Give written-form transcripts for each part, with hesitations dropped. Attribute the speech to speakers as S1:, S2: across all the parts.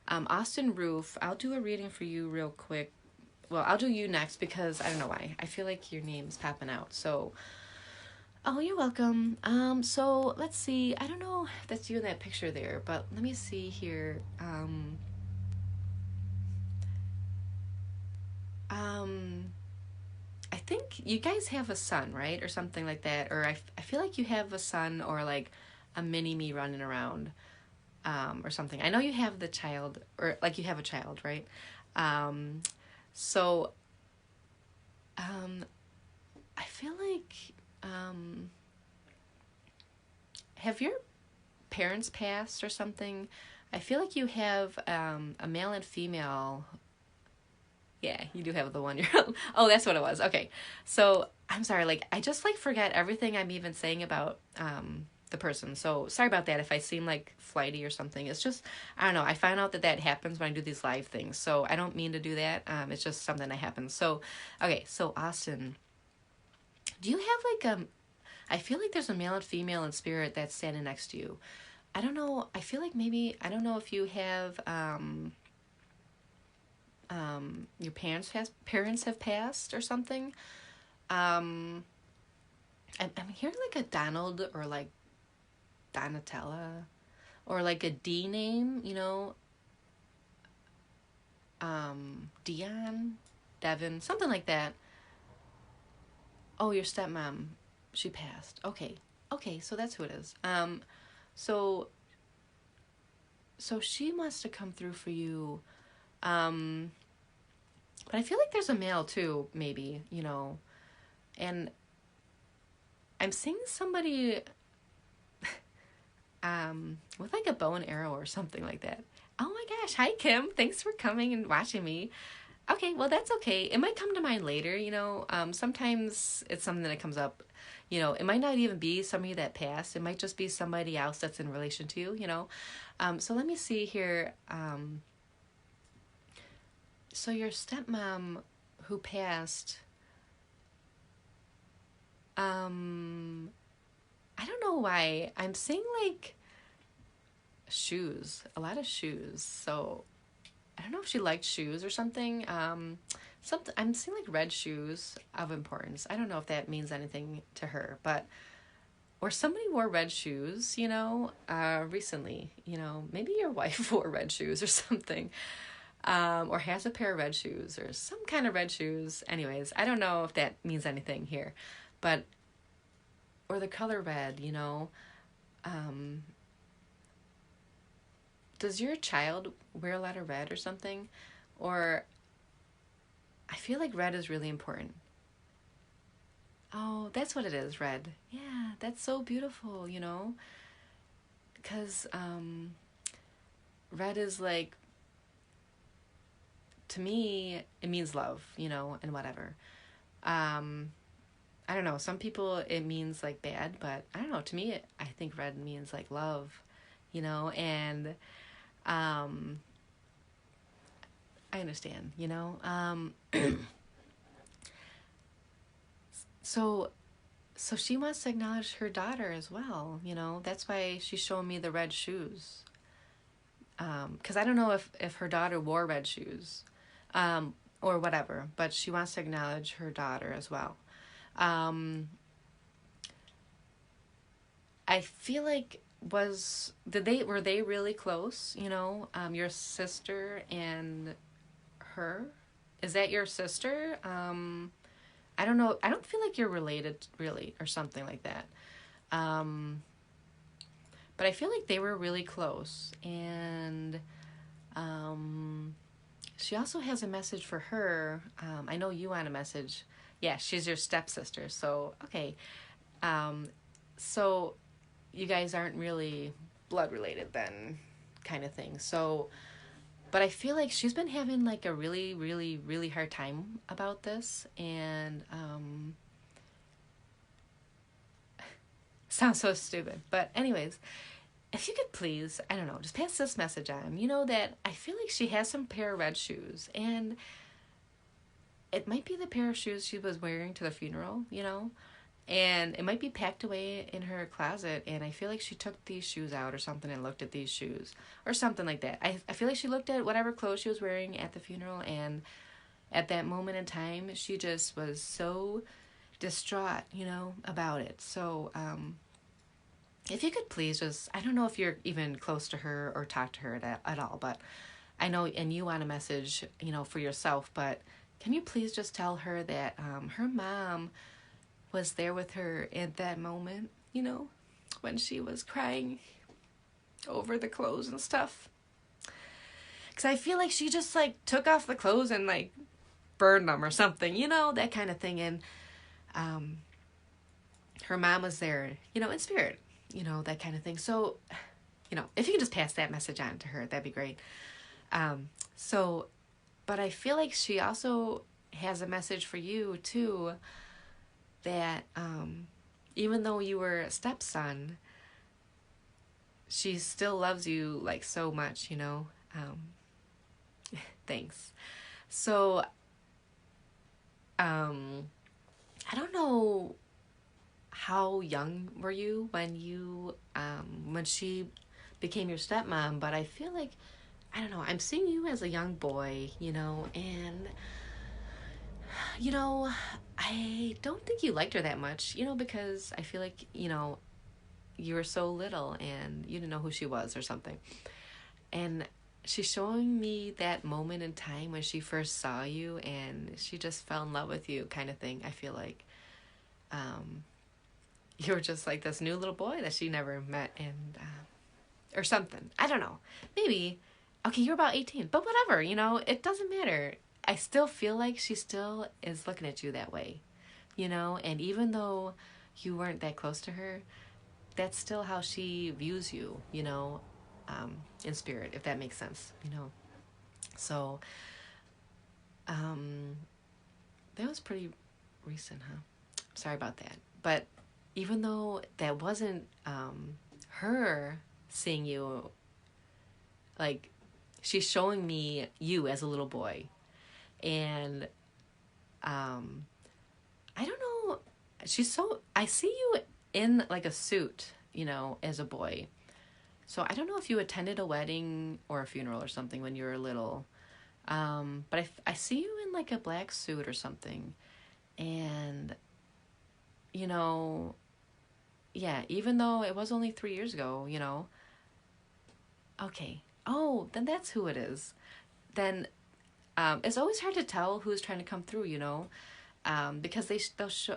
S1: Austin Roof, I'll do a reading for you real quick. Well, I'll do you next because I don't know why. I feel like your name's popping out. So, oh, you're welcome. So let's see. I don't know if that's you in that picture there, but let me see here. I think you guys have a son, right? Or something like that. Or I feel like you have a son or like a mini me running around, or something. I know you have the child, or like you have a child, right? Um, so, I feel like, have your parents passed or something? I feel like you have, a male and female. Yeah, you do have the 1 year old. Oh, that's what it was. Okay. So I'm sorry, like I just like forget everything I'm even saying about the person. So sorry about that if I seem like flighty or something. It's just I don't know. I find out that that happens when I do these live things. So I don't mean to do that. It's just something that happens. So okay, so Austin, do you have like I feel like there's a male and female in spirit that's standing next to you. I don't know. I feel like maybe I don't know if you have your parents have passed or something. I'm hearing like a Donald or like Donatella or like a D name, Dion, Devin, something like that. Oh, your stepmom, she passed. Okay, so that's who it is. So she must have come through for you. But I feel like there's a male too, maybe, and I'm seeing somebody with like a bow and arrow or something like that. Oh my gosh, hi Kim, thanks for coming and watching me. Okay, well that's okay. It might come to mind later, sometimes it's something that comes up, it might not even be somebody that passed. It might just be somebody else that's in relation to you. So let me see here. So your stepmom who passed, I don't know why. I'm seeing like shoes, a lot of shoes. So I don't know if she liked shoes or something. Something I'm seeing like red shoes of importance. I don't know if that means anything to her, but or somebody wore red shoes, recently. Maybe your wife wore red shoes or something. Or has a pair of red shoes or some kind of red shoes. Anyways, I don't know if that means anything here, but, or the color red, does your child wear a lot of red or something? Or I feel like red is really important. Oh, that's what it is, red. Yeah, that's so beautiful, because, red is like, to me, it means love, and whatever. I don't know. Some people, it means like bad, but I don't know. To me, I think red means like love, and I understand, so she wants to acknowledge her daughter as well, That's why she's showing me the red shoes. Because I don't know if her daughter wore red shoes. Or whatever, but she wants to acknowledge her daughter as well. I feel like were they really close, your sister and her? Is that your sister? I don't know. I don't feel like you're related really or something like that. But I feel like they were really close, and she also has a message for her. I know you want a message. Yeah, she's your stepsister. So, okay. So you guys aren't really blood related then, kind of thing. So, but I feel like she's been having like a really, really, really hard time about this. And, sounds so stupid. But anyways, if you could please, I don't know, just pass this message on. That I feel like she has some pair of red shoes, and it might be the pair of shoes she was wearing to the funeral, And it might be packed away in her closet, and I feel like she took these shoes out or something and looked at these shoes or something like that. I feel like she looked at whatever clothes she was wearing at the funeral, and at that moment in time, she just was so distraught, about it. So, if you could please just, I don't know if you're even close to her or talk to her at all, but I know, and you want a message, for yourself, but can you please just tell her that her mom was there with her at that moment, when she was crying over the clothes and stuff. Because I feel like she just, took off the clothes and, burned them or something, that kind of thing. And her mom was there, in spirit, that kind of thing. So, if you can just pass that message on to her, that'd be great. But I feel like she also has a message for you, too, that even though you were a stepson, she still loves you so much, thanks. So I don't know, how young were you when she became your stepmom, but I feel like, I don't know, I'm seeing you as a young boy, and I don't think you liked her that much, because I feel like, you were so little and you didn't know who she was or something. And she's showing me that moment in time when she first saw you and she just fell in love with you, kind of thing. I feel like you were just like this new little boy that she never met, and or something. I don't know. Maybe, okay, you're about 18, but whatever, it doesn't matter. I still feel like she still is looking at you that way, and even though you weren't that close to her, that's still how she views you, in spirit, if that makes sense, So, that was pretty recent, huh? Sorry about that. But even though that wasn't her seeing you, she's showing me you as a little boy. And I don't know, I see you in a suit, as a boy. So I don't know if you attended a wedding or a funeral or something when you were little. But I see you in a black suit or something. And, yeah, even though it was only 3 years ago, okay. Oh, then that's who it is. Then it's always hard to tell who's trying to come through, because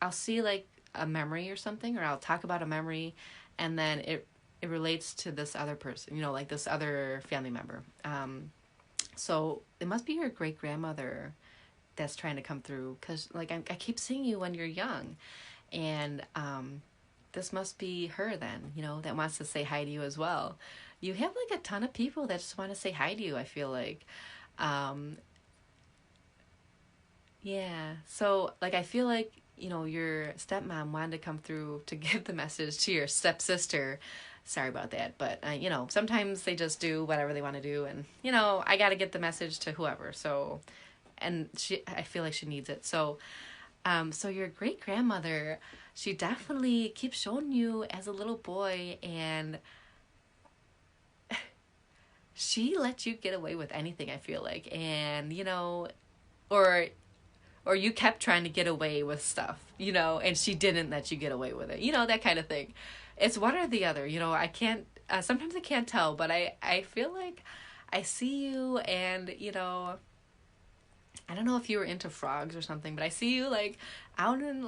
S1: I'll see a memory or something, or I'll talk about a memory, and then it relates to this other person, this other family member. So it must be your great grandmother that's trying to come through, because I keep seeing you when you're young, and this must be her then, that wants to say hi to you as well. You have a ton of people that just want to say hi to you, I feel like. Yeah, so I feel like, your stepmom wanted to come through to give the message to your stepsister. Sorry about that, but sometimes they just do whatever they want to do, and I got to get the message to whoever. So, and I feel like she needs it. So so your great grandmother, she definitely keeps showing you as a little boy, and she let you get away with anything, I feel like. And or you kept trying to get away with stuff, and she didn't let you get away with it, that kind of thing. It's one or the other, I can't, sometimes I can't tell, but I feel like I see you, and, I don't know if you were into frogs or something, but I see you, out in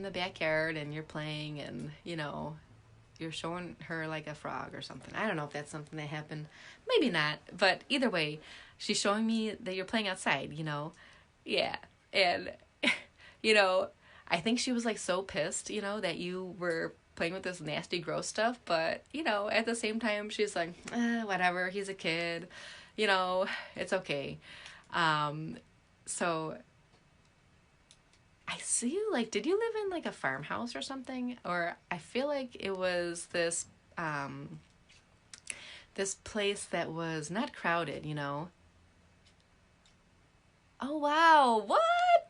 S1: the backyard, and you're playing, and, you're showing her, a frog or something. I don't know if that's something that happened. Maybe not, but either way, she's showing me that you're playing outside, Yeah. And, I think she was so pissed, that you were playing with this nasty, gross stuff. But, at the same time, she's like, whatever, he's a kid, it's okay. So I see you, did you live in a farmhouse or something? Or I feel like it was this place that was not crowded, Oh, wow. What?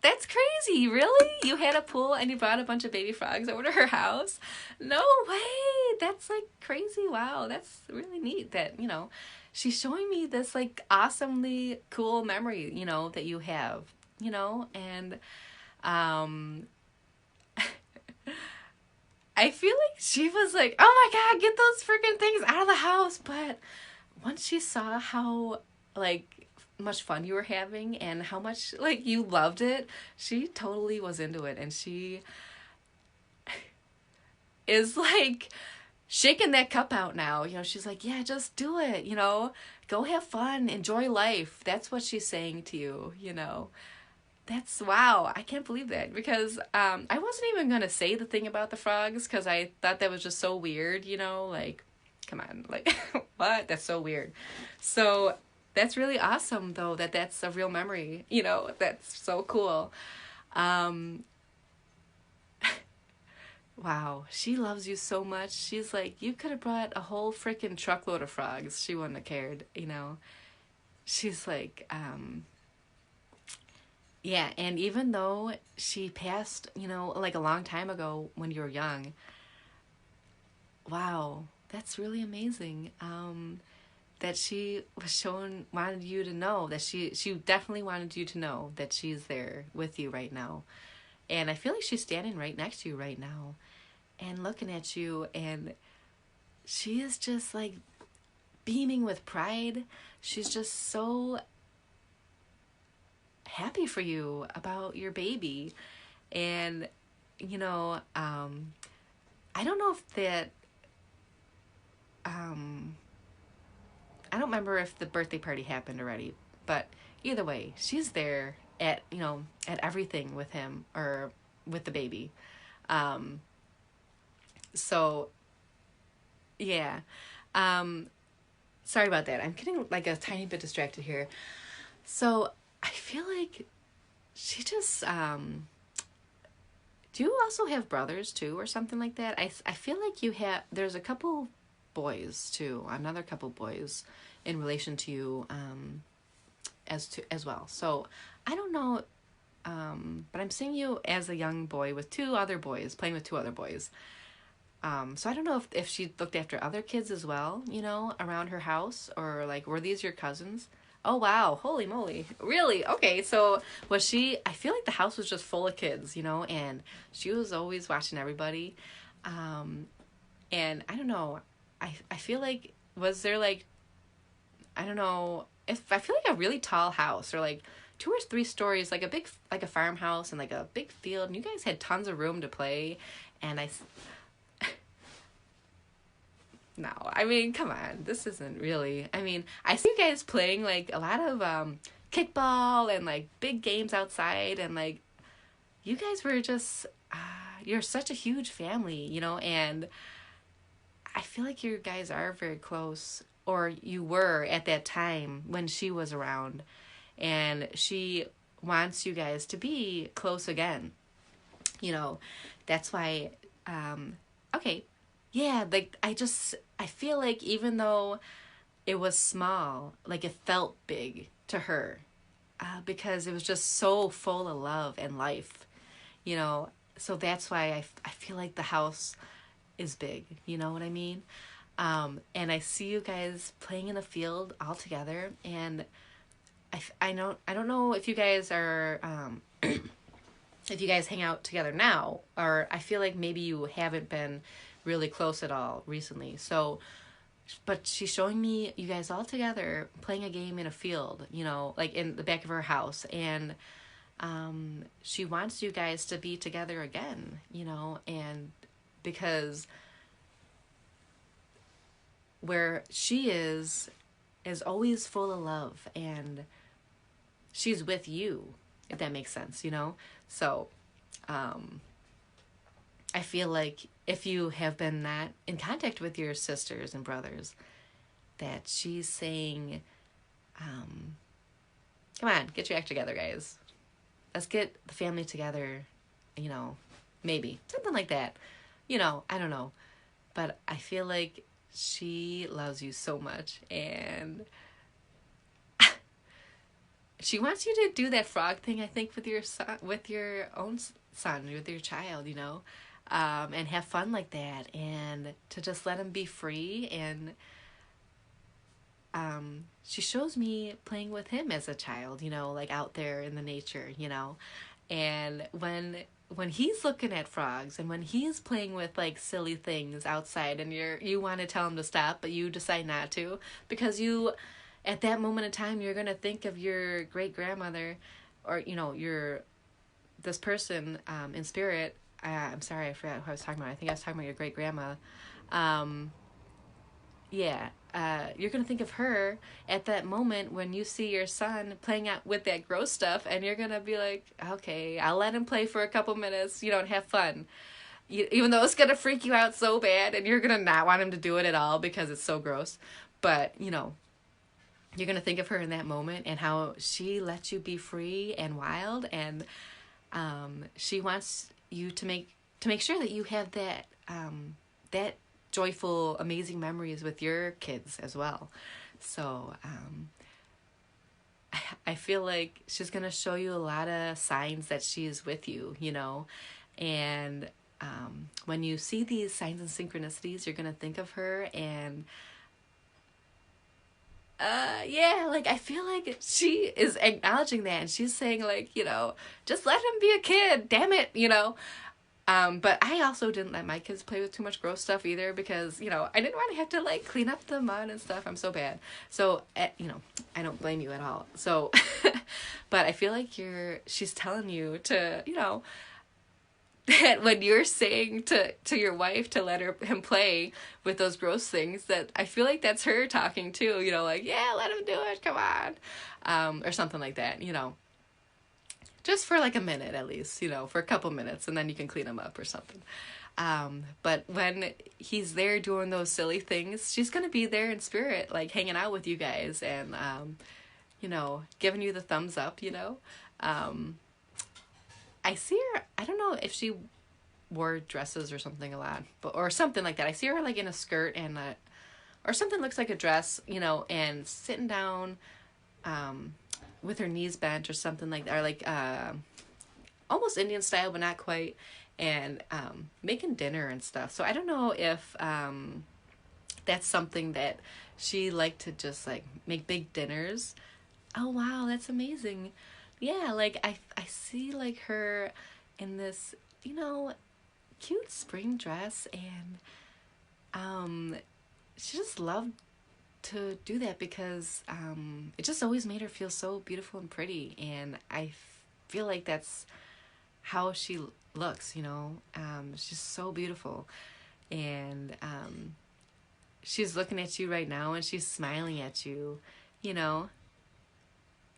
S1: That's crazy. Really? You had a pool and you brought a bunch of baby frogs over to her house? No way. That's like crazy. Wow. That's really neat that, she's showing me this like awesomely cool memory, that you have, and um I feel like she was like, "Oh my God, get those freaking things out of the house." But once she saw how like much fun you were having and how much like you loved it, she totally was into it, and she is like shaking that cup out now. She's like, "Yeah, just do it, go have fun, enjoy life." That's what she's saying to you. That's wow. I can't believe that because I wasn't even going to say the thing about the frogs because I thought that was just so weird, like, come on, like, what? That's so weird. So that's really awesome, though, that's a real memory, that's so cool. Wow, she loves you so much. She's like, you could have brought a whole freaking truckload of frogs. She wouldn't have cared, She's like, yeah, and even though she passed, like a long time ago when you were young, wow, that's really amazing. That she wanted you to know that she definitely wanted you to know that she's there with you right now. And I feel like she's standing right next to you right now and looking at you, and she is just like beaming with pride. She's just so happy for you about your baby. And I don't know if that I don't remember if the birthday party happened already, but either way, she's there at at everything with him or with the baby. So yeah. Sorry about that. I'm getting like a tiny bit distracted here. So I feel like she just do you also have brothers too or something like that? I feel like there's a couple boys too, another couple boys in relation to you as well. So I don't know, but I'm seeing you as a young boy with playing with two other boys. So I don't know if she looked after other kids as well, around her house, or like, were these your cousins? Oh, wow. Holy moly. Really? Okay. So I feel like the house was just full of kids, and she was always watching everybody. And I don't know, I feel like, was there like, I don't know, I feel like a really tall house or like 2 or 3 stories, like a farmhouse and like a big field, and you guys had tons of room to play. And no, I mean, come on, this isn't really, I see you guys playing like a lot of kickball and like big games outside, and like you guys were just you're such a huge family, and I feel like you guys are very close, or you were at that time when she was around, and she wants you guys to be close again. That's why, okay, yeah, like I feel like even though it was small, like it felt big to her, because it was just so full of love and life, so that's why I feel like the house is big, you know what I mean? And I see you guys playing in the field all together, and I don't know if you guys are, if you guys hang out together now, or I feel like maybe you haven't been really close at all recently. So, but she's showing me you guys all together playing a game in a field, like in the back of her house, and she wants you guys to be together again, and because where she is always full of love, and she's with you, if that makes sense, So, I feel like if you have been not in contact with your sisters and brothers, that she's saying, come on, get your act together, guys. Let's get the family together, maybe. Something like that. I don't know. But I feel like she loves you so much, and she wants you to do that frog thing, I think, with your son, with your own son, with your child, and have fun like that, and to just let him be free. And she shows me playing with him as a child, like out there in the nature, and when he's looking at frogs and when he's playing with like silly things outside, and you want to tell him to stop, but you decide not to, because you, at that moment in time, you're going to think of your great grandmother, or your this person in spirit. I'm sorry, I forgot who I was talking about. I think I was talking about your great grandma. Yeah, you're going to think of her at that moment when you see your son playing out with that gross stuff, and you're going to be like, okay, I'll let him play for a couple minutes, and have fun. Even though it's going to freak you out so bad, and you're going to not want him to do it at all because it's so gross. But, you're going to think of her in that moment and how she lets you be free and wild, and she wants you to make sure that you have that joyful, amazing memories with your kids as well. So I feel like she's going to show you a lot of signs that she is with you, and when you see these signs and synchronicities, you're going to think of her. And like I feel like she is acknowledging that, and she's saying like, just let him be a kid, damn it, but I also didn't let my kids play with too much gross stuff either, because, I didn't want to have to like clean up the mud and stuff. I'm so bad. So, I don't blame you at all. So, but I feel like she's telling you to, that when you're saying to your wife to let him play with those gross things, that I feel like that's her talking too, like, yeah, let him do it, come on, or something like that, just for like a minute at least, for a couple minutes, and then you can clean him up or something. But when he's there doing those silly things, she's gonna be there in spirit, like hanging out with you guys, and giving you the thumbs up, I see her, I don't know if she wore dresses or something a lot, or something like that. I see her like in a skirt and or something looks like a dress, and sitting down with her knees bent or something like that, or like almost Indian style, but not quite, and making dinner and stuff. So I don't know if that's something that she liked to just like make big dinners. Oh wow, that's amazing. Yeah, like I see like her in this, cute spring dress, and she just loved to do that because it just always made her feel so beautiful and pretty, and I feel like that's how she looks, she's so beautiful, and she's looking at you right now, and she's smiling at you,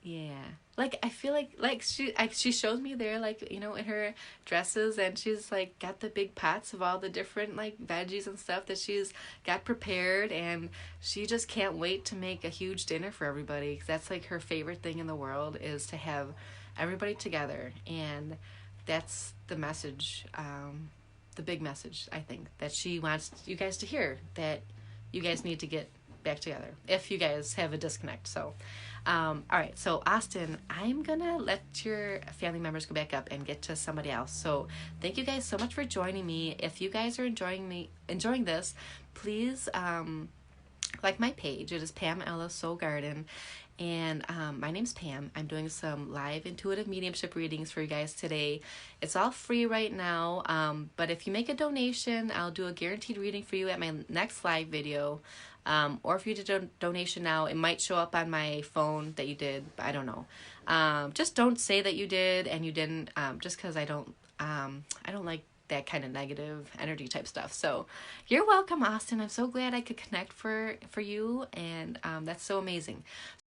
S1: Yeah, like I feel like she shows me there, like, in her dresses, and she's like got the big pots of all the different like veggies and stuff that she's got prepared, and she just can't wait to make a huge dinner for everybody, 'cause that's like her favorite thing in the world, is to have everybody together. And that's the message, the big message, I think, that she wants you guys to hear, that you guys need to get back together if you guys have a disconnect. So all right, so Austin, I'm gonna let your family members go back up and get to somebody else. So thank you guys so much for joining me. If you guys are enjoying this, please like my page. It is Pamela Soul Garden, and my name's Pam. I'm doing some live intuitive mediumship readings for you guys today. It's all free right now, but if you make a donation, I'll do a guaranteed reading for you at my next live video. Or if you did a donation now, it might show up on my phone that you did, but I don't know. Just don't say that you did and you didn't, just because I don't like that kind of negative energy type stuff. So you're welcome, Austin. I'm so glad I could connect for you, and that's so amazing.